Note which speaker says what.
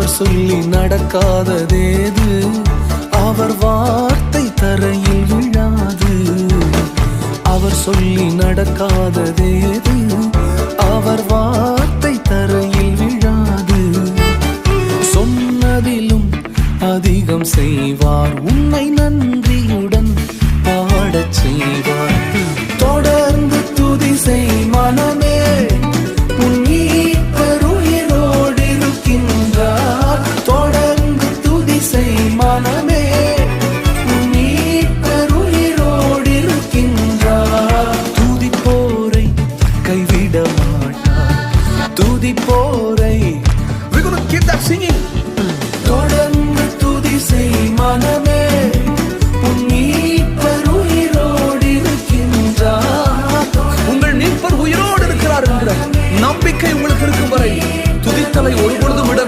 Speaker 1: அவர் சொல்லி நடக்காததேது, அவர் வார்த்தை தரையில் விழாது. அவர் சொல்லி நடக்காததேது, அவர் வார்த்தை தரையில் விழாது. சொன்னதிலும் அதிகம் செய்வார், உன்னை நன்றியுடன் பாடச் செய்வார். தொடர்ந்து துதி செய் மனமே, உன் மீட்பர் உயிரோடு இருக்கின்றார். தொடர்ந்து துதி செய் மனமே, உன் மீட்பர் உயிரோடு இருக்கின்றார். துதிப்போரை கைவிட மாட்டார், துதிப்போரை. We're going to keep that singing. தொடர்ந்து துதி செய் மனமே, உன் மீட்பர் உயிரோடு இருக்கின்றார். உங்கள் மீட்பர் உயிரோடு இருக்கிறார் என்கிற நம்பிக்கை உங்களுக்கு இருக்கும் வரை துதித்தலை ஒருபொழுதும் விட